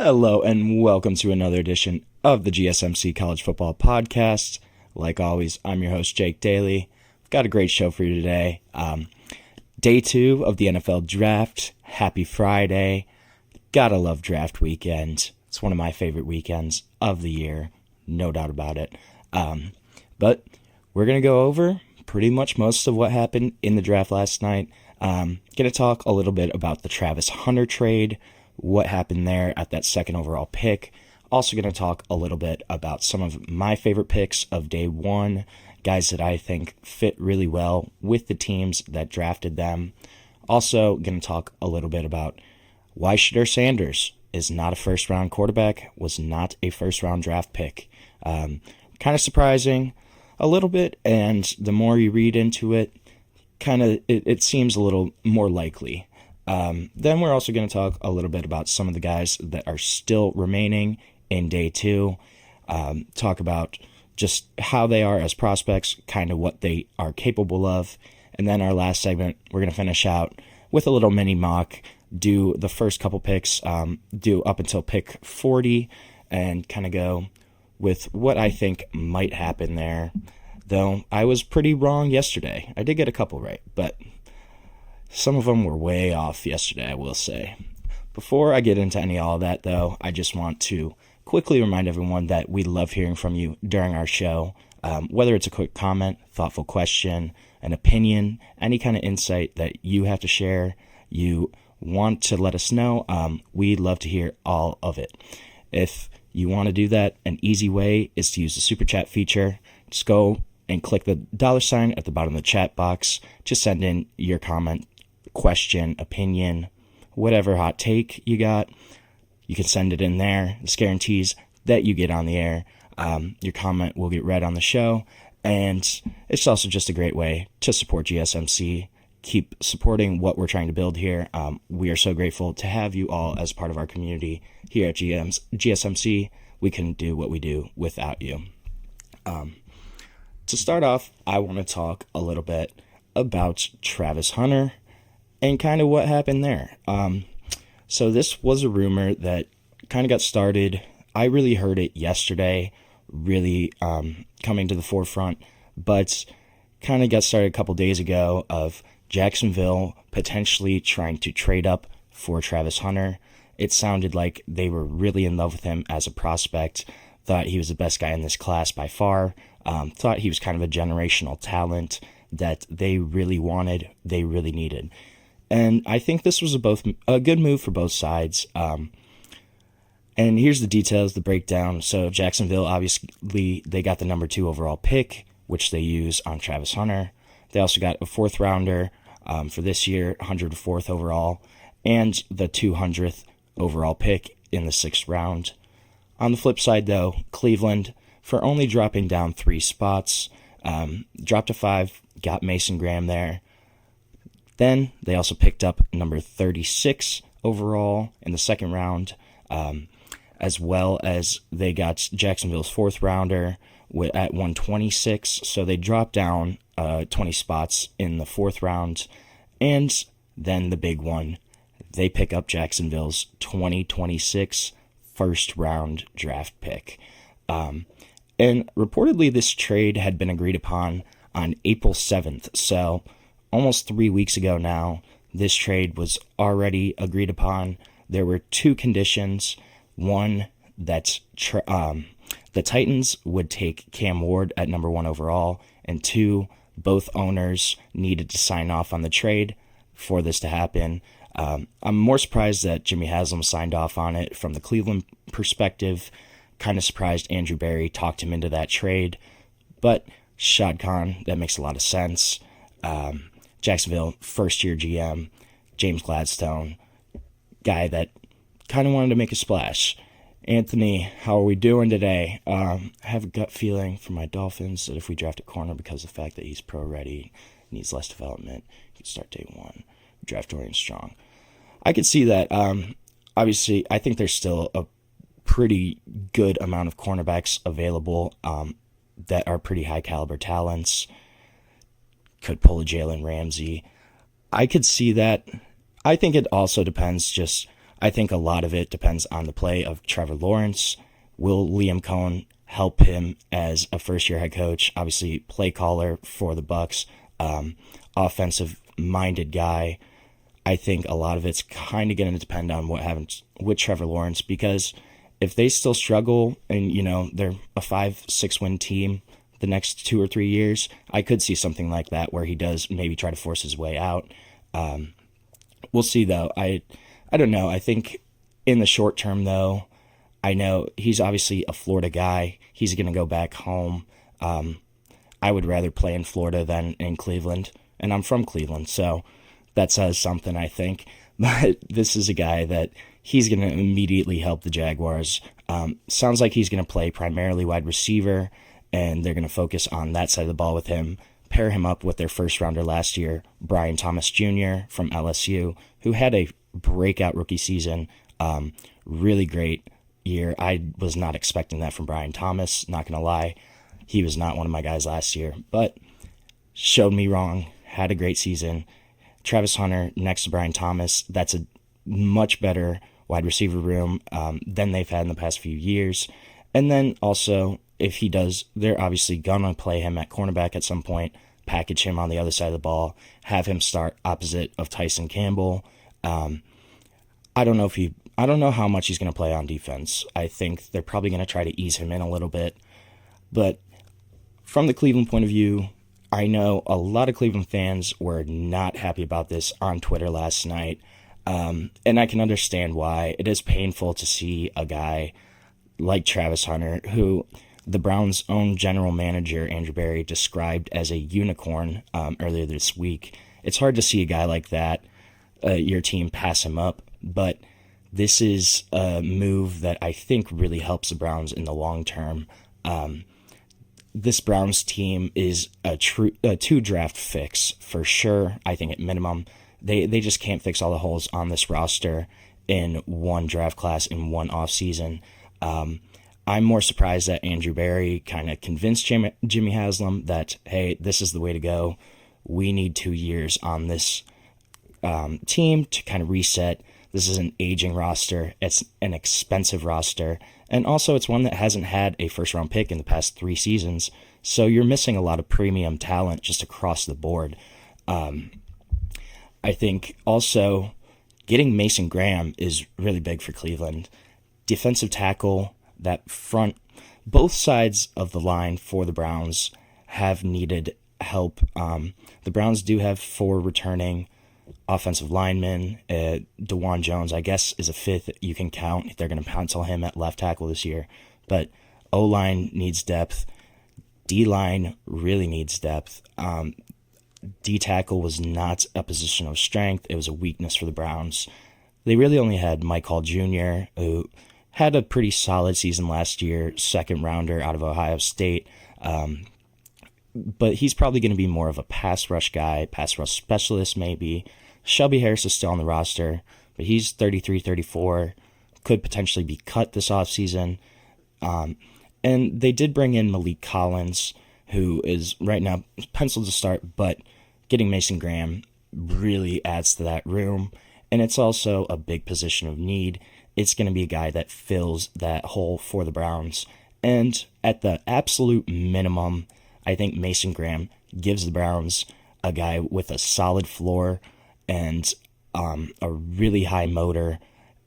Hello and welcome to another edition of the GSMC College Football Podcast. Like always, I'm your host, Jake Daly. I've got a great show for you today. Day 2 of the NFL Draft. Happy Friday. Gotta love draft weekend. It's one of my favorite weekends of the year. No doubt about it. But we're going to go over pretty much most of what happened in the draft last night. Going to talk a little bit about the Travis Hunter trade, what happened there at that second overall pick. Also going to talk a little bit about some of my favorite picks of day 1, guys that I think fit really well with the teams that drafted them. Also going to talk a little bit about why Shedeur Sanders is not a first-round quarterback, was not a first-round draft pick. Kind of surprising a little bit, and the more you read into it, it seems a little more likely. Then we're also going to talk a little bit about some of the guys that are still remaining in day 2, talk about just how they are as prospects, kind of what they are capable of. And then our last segment, we're going to finish out with a little mini mock, do the first couple picks, do up until pick 40, and kind of go with what I think might happen there. Though I was pretty wrong yesterday. I did get a couple right, but some of them were way off yesterday, I will say. Before I get into any of all that, though, I just want to quickly remind everyone that we love hearing from you during our show. Whether it's a quick comment, thoughtful question, an opinion, any kind of insight that you have to share, you want to let us know, we'd love to hear all of it. If you want to do that, an easy way is to use the Super Chat feature. Just go and click the $ at the bottom of the chat box. Just send in your comment, question, opinion, whatever hot take you got. You can send it in there. This guarantees that you get on the air. Your comment will get read on the show, and it's also just a great way to support GSMC. Keep supporting what we're trying to build here. We are so grateful to have you all as part of our community here at GSMC. We couldn't do what we do without you. To start off, I want to talk a little bit about Travis Hunter and kind of what happened there. So this was a rumor that kind of got started. I really heard it yesterday, really coming to the forefront, but kind of got started a couple days ago of Jacksonville potentially trying to trade up for Travis Hunter. It sounded like they were really in love with him as a prospect, thought he was the best guy in this class by far, thought he was kind of a generational talent that they really wanted, they really needed. And I think this was a good move for both sides. And here's the details, the breakdown. So Jacksonville, obviously, they got the number 2 overall pick, which they use on Travis Hunter. They also got a 4th rounder for this year, 104th overall, and the 200th overall pick in the 6th round. On the flip side, though, Cleveland, for only dropping down 3 spots, dropped to 5, got Mason Graham there. Then they also picked up number 36 overall in the 2nd round, as well as they got Jacksonville's 4th rounder at 126. So they dropped down 20 spots in the 4th round. And then the big one, they pick up Jacksonville's 2026 first round draft pick. And reportedly this trade had been agreed upon on April 7th. So almost 3 weeks ago now, this trade was already agreed upon. There were 2 conditions. One, that the Titans would take Cam Ward at number 1 overall, and 2, both owners needed to sign off on the trade for this to happen. I'm more surprised that Jimmy Haslam signed off on it from the Cleveland perspective. Kind of surprised Andrew Berry talked him into that trade. But Shad Khan, that makes a lot of sense. Jacksonville, first-year GM, James Gladstone, guy that kind of wanted to make a splash. Anthony, how are we doing today? I have a gut feeling for my Dolphins that if we draft a corner because of the fact that he's pro-ready, needs less development, he can start day 1, draft Dorian Strong. I could see that. Obviously, I think there's still a pretty good amount of cornerbacks available that are pretty high-caliber talents. Could pull a Jalen Ramsey. I could see that. I think it also depends just I think a lot of it depends on the play of Trevor Lawrence. Will Liam Coen help him as a first-year head coach? Obviously, play caller for the Bucs, offensive-minded guy. I think a lot of it's kind of going to depend on what happens with Trevor Lawrence, because if they still struggle and, they're a 5-6 win team the next 2 or 3 years, I could see something like that where he does maybe try to force his way out. We'll see, though. I don't know. I think in the short term, though, I know he's obviously a Florida guy. He's going to go back home. I would rather play in Florida than in Cleveland, and I'm from Cleveland, so that says something, I think. But this is a guy that he's going to immediately help the Jaguars. Sounds like he's going to play primarily wide receiver, and they're going to focus on that side of the ball with him. Pair him up with their first rounder last year, Brian Thomas Jr. from LSU, who had a breakout rookie season. Really great year. I was not expecting that from Brian Thomas, not going to lie. He was not one of my guys last year, but showed me wrong, had a great season. Travis Hunter next to Brian Thomas, that's a much better wide receiver room than they've had in the past few years. And then also, if he does, they're obviously going to play him at cornerback at some point, package him on the other side of the ball, have him start opposite of Tyson Campbell. I don't know how much he's going to play on defense. I think they're probably going to try to ease him in a little bit. But from the Cleveland point of view, I know a lot of Cleveland fans were not happy about this on Twitter last night. And I can understand why. It is painful to see a guy like Travis Hunter, who the Browns' own general manager, Andrew Berry, described as a unicorn earlier this week. It's hard to see a guy like that, your team, pass him up. But this is a move that I think really helps the Browns in the long term. This Browns team is a 2-draft fix for sure. I think at minimum, they just can't fix all the holes on this roster in one draft class in one offseason. I'm more surprised that Andrew Berry kind of convinced Jimmy Haslam that, hey, this is the way to go. We need 2 years on this team to kind of reset. This is an aging roster. It's an expensive roster. And also, it's one that hasn't had a first-round pick in the past 3 seasons. So you're missing a lot of premium talent just across the board. I think also getting Mason Graham is really big for Cleveland. Defensive tackle, that front, both sides of the line for the Browns have needed help. The Browns do have 4 returning offensive linemen. DeJuan Jones, I guess, is a 5th you can count. They're going to pencil him at left tackle this year. But O-line needs depth. D-line really needs depth. D-tackle was not a position of strength. It was a weakness for the Browns. They really only had Mike Hall Jr., who had a pretty solid season last year, second rounder out of Ohio State. But he's probably going to be more of a pass rush guy, pass rush specialist maybe. Shelby Harris is still on the roster, but he's 33, 34, could potentially be cut this offseason. And they did bring in Malik Collins, who is right now penciled to start, but getting Mason Graham really adds to that room. And it's also a big position of need. It's going to be a guy that fills that hole for the Browns. And at the absolute minimum, I think Mason Graham gives the Browns a guy with a solid floor and a really high motor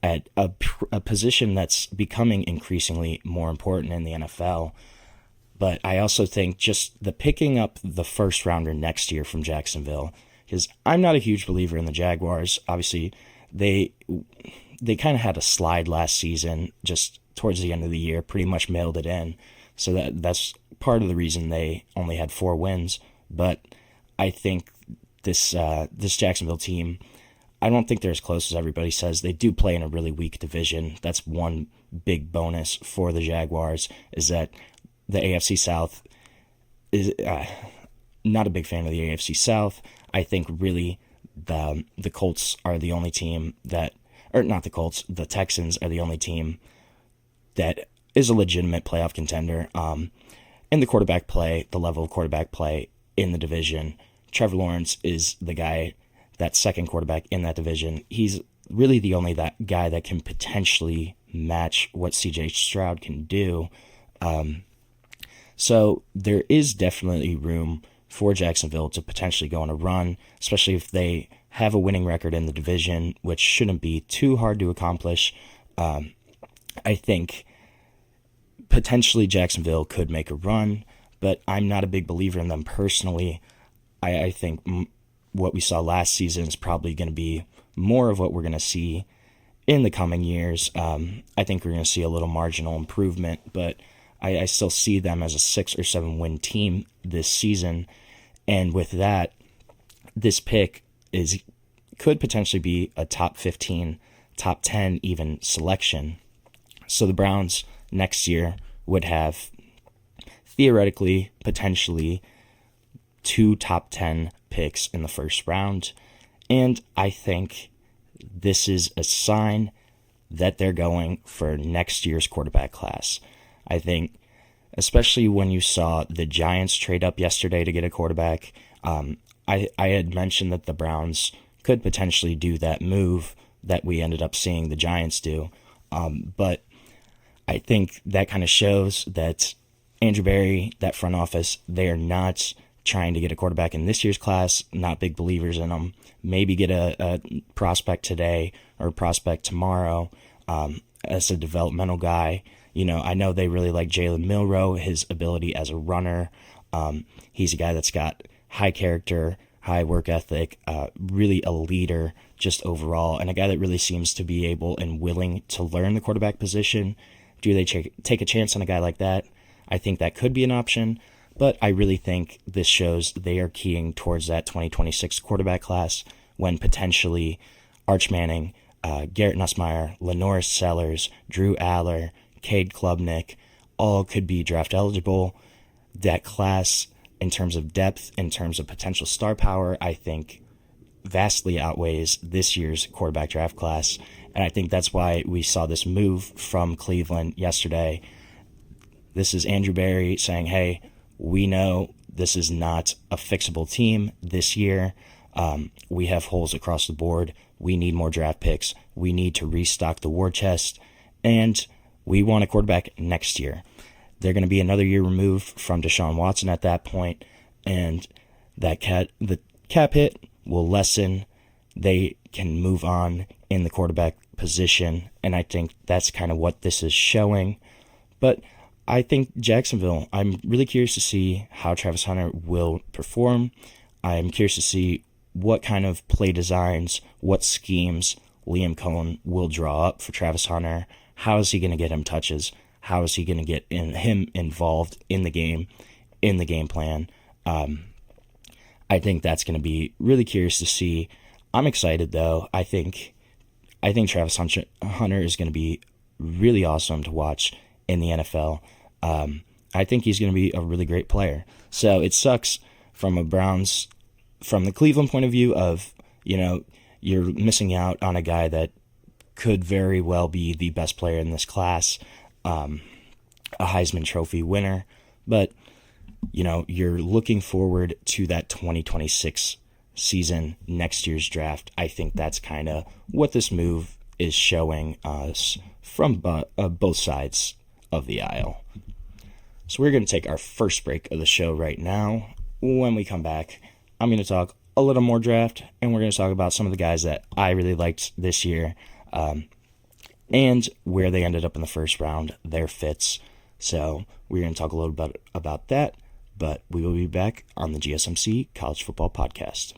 at a position that's becoming increasingly more important in the NFL. But I also think just the picking up the first rounder next year from Jacksonville, because I'm not a huge believer in the Jaguars. Obviously, they kind of had a slide last season, just towards the end of the year, pretty much mailed it in. So that's part of the reason they only had 4 wins. But I think this Jacksonville team, I don't think they're as close as everybody says. They do play in a really weak division. That's one big bonus for the Jaguars, is that the AFC South is not a big fan of the AFC South. I think really the Colts are the only team that, or not the Colts, the Texans are the only team that is a legitimate playoff contender. And the quarterback play, the level of quarterback play in the division, Trevor Lawrence is the guy, that second quarterback in that division. He's really the only that guy that can potentially match what C.J. Stroud can do. So there is definitely room for Jacksonville to potentially go on a run, especially if they have a winning record in the division, which shouldn't be too hard to accomplish. I think potentially Jacksonville could make a run, but I'm not a big believer in them personally. I think what we saw last season is probably going to be more of what we're going to see in the coming years. I think we're going to see a little marginal improvement, but I still see them as a 6 or 7 win team this season. And with that, this pick could potentially be a top 15, top 10 even selection. So the Browns next year would have theoretically, potentially 2 top 10 picks in the first round. And I think this is a sign that they're going for next year's quarterback class. I think, especially when you saw the Giants trade up yesterday to get a quarterback, I had mentioned that the Browns could potentially do that move that we ended up seeing the Giants do. But I think that kind of shows that Andrew Berry, that front office, they are not trying to get a quarterback in this year's class, not big believers in them. Maybe get a prospect today or a prospect tomorrow as a developmental guy. I know they really like Jalen Milroe, his ability as a runner. He's a guy that's got high character, high work ethic, really a leader just overall, and a guy that really seems to be able and willing to learn the quarterback position. Do they take a chance on a guy like that? I think that could be an option, but I really think this shows they are keying towards that 2026 quarterback class when potentially Arch Manning, Garrett Nussmeier, Lenoris Sellers, Drew Aller, Cade Klubnik, all could be draft eligible. That class, in terms of depth, in terms of potential star power, I think vastly outweighs this year's quarterback draft class. And I think that's why we saw this move from Cleveland yesterday. This is Andrew Berry saying, hey, we know this is not a fixable team this year. We have holes across the board. We need more draft picks. We need to restock the war chest. And we want a quarterback next year. They're going to be another year removed from Deshaun Watson at that point, and the cap hit will lessen. They can move on in the quarterback position, and I think that's kind of what this is showing. But I think Jacksonville, I'm really curious to see how Travis Hunter will perform. I'm curious to see what kind of play designs, what schemes Liam Coen will draw up for Travis Hunter. How is he going to get him touches? How is he going to get him involved in the game plan? I think that's going to be really curious to see. I'm excited, though. I think Travis Hunter is going to be really awesome to watch in the NFL. I think he's going to be a really great player. So it sucks from the Cleveland point of view of, you're missing out on a guy that could very well be the best player in this class, a Heisman Trophy winner. But, you're looking forward to that 2026 season, next year's draft. I think that's kind of what this move is showing us from both sides of the aisle. So we're going to take our first break of the show right now. When we come back, I'm going to talk a little more draft, and we're going to talk about some of the guys that I really liked this year, and where they ended up in the first round, their fits. So we're going to talk a little bit about that, but we will be back on the GSMC College Football Podcast.